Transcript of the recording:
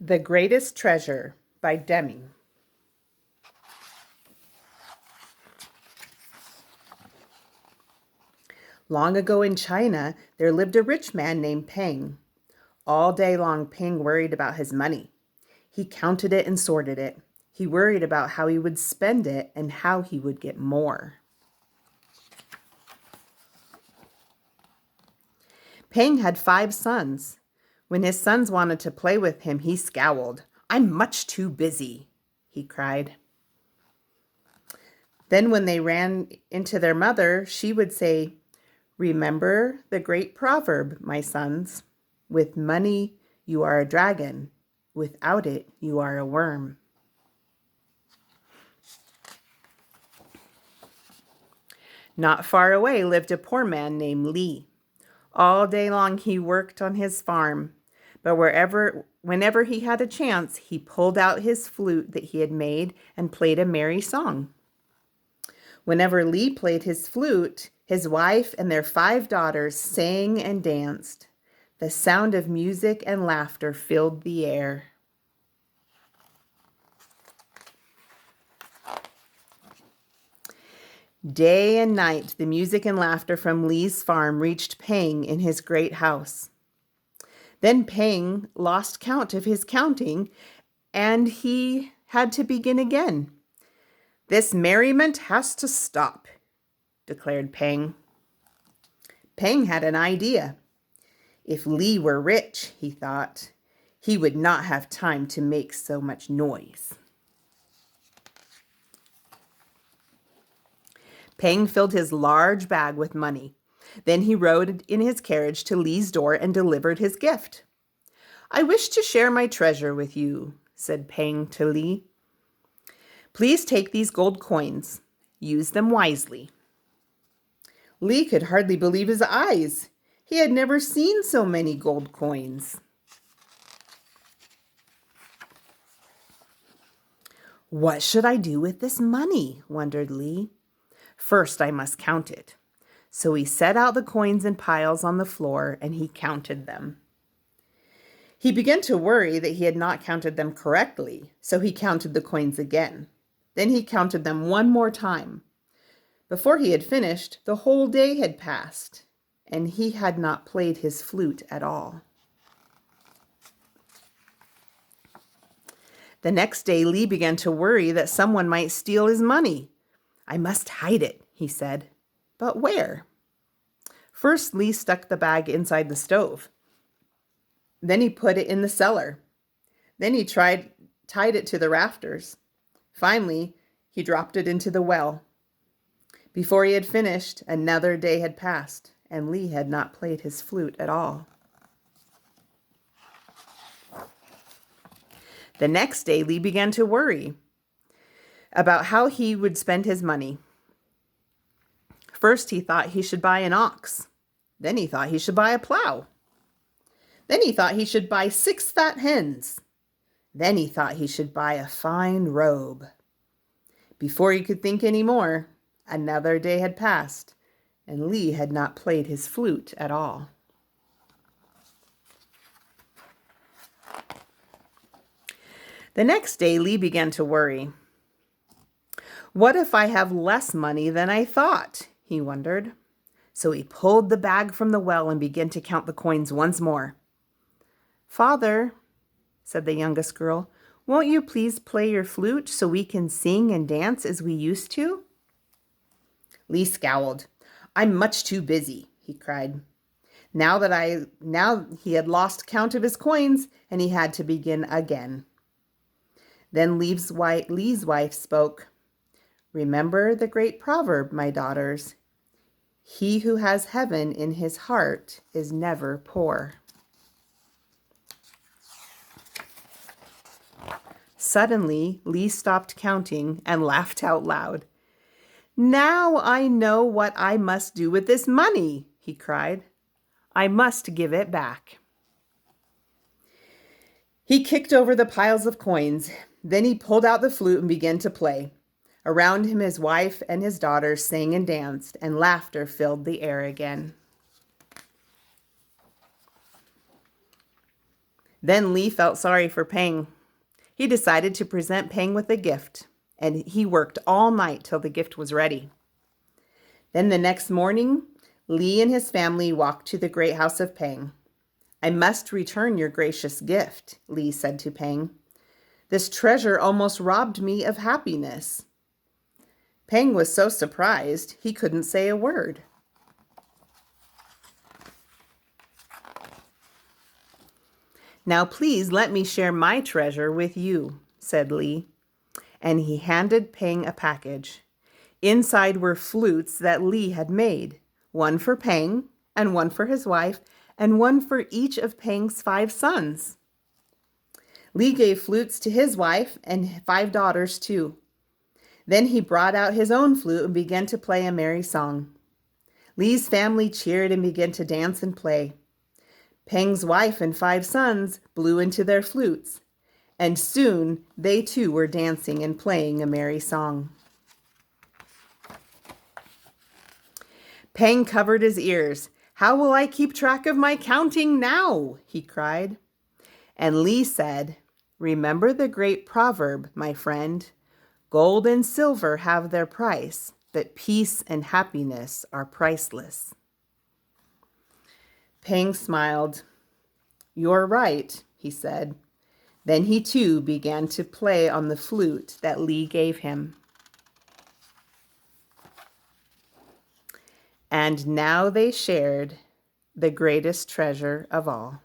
The Greatest Treasure by Deming. Long ago in China, there lived a rich man named Peng. All day long, Peng worried about his money. He counted it and sorted it. He worried about how he would spend it and how he would get more. Peng had 5 sons. When his sons wanted to play with him, he scowled. "I'm much too busy," he cried. Then when they ran into their mother, she would say, "Remember the great proverb, my sons. With money, you are a dragon. Without it, you are a worm." Not far away lived a poor man named Li. All day long he worked on his farm, but whenever he had a chance, he pulled out his flute that he had made and played a merry song. Whenever Li played his flute, his wife and their 5 daughters sang and danced. The sound of music and laughter filled the air. Day and night, the music and laughter from Li's farm reached Peng in his great house. Then Peng lost count of his counting, and he had to begin again. "This merriment has to stop," declared Peng. Peng had an idea. If Li were rich, he thought, he would not have time to make so much noise. Peng filled his large bag with money. Then he rode in his carriage to Li's door and delivered his gift. "I wish to share my treasure with you," said Peng to Li. "Please take these gold coins. Use them wisely." Li could hardly believe his eyes. He had never seen so many gold coins. "What should I do with this money?" wondered Li. "First, I must count it." So he set out the coins in piles on the floor and he counted them. He began to worry that he had not counted them correctly, so he counted the coins again. Then he counted them one more time. Before he had finished, the whole day had passed, and he had not played his flute at all. The next day, Li began to worry that someone might steal his money. "I must hide it," he said. But where? First, Li stuck the bag inside the stove. Then he put it in the cellar. Then he tied it to the rafters. Finally, he dropped it into the well. Before he had finished, another day had passed, and Li had not played his flute at all. The next day, Li began to worry about how he would spend his money. First, he thought he should buy an ox. Then he thought he should buy a plow. Then he thought he should buy 6 fat hens. Then he thought he should buy a fine robe. Before he could think any more, another day had passed, and Li had not played his flute at all. The next day, Li began to worry. "What if I have less money than I thought?" he wondered. So he pulled the bag from the well and began to count the coins once more. "Father," said the youngest girl, "won't you please play your flute so we can sing and dance as we used to?" Li scowled. "I'm much too busy," he cried. Now he had lost count of his coins and he had to begin again. Then Li's wife spoke. "Remember the great proverb, my daughters. He who has heaven in his heart is never poor." Suddenly, Li stopped counting and laughed out loud. "Now I know what I must do with this money," he cried. "I must give it back." He kicked over the piles of coins. Then he pulled out the flute and began to play. Around him, his wife and his daughters sang and danced, and laughter filled the air again. Then Lee felt sorry for Peng. He decided to present Peng with a gift, and he worked all night till the gift was ready. Then the next morning, Lee and his family walked to the great house of Peng. "I must return your gracious gift," Lee said to Peng. "This treasure almost robbed me of happiness." Peng was so surprised he couldn't say a word. "Now please let me share my treasure with you," said Lee. And he handed Peng a package. Inside were flutes that Lee had made, one for Peng and one for his wife, and one for each of Peng's 5 sons. Lee gave flutes to his wife and 5 daughters too. Then he brought out his own flute and began to play a merry song. Lee's family cheered and began to dance and play. Peng's wife and 5 sons blew into their flutes, and soon they too were dancing and playing a merry song. Peng covered his ears. "How will I keep track of my counting now?" he cried. And Lee said, "Remember the great proverb, my friend. Gold and silver have their price, but peace and happiness are priceless." Peng smiled. "You're right," he said. Then he too began to play on the flute that Lee gave him. And now they shared the greatest treasure of all.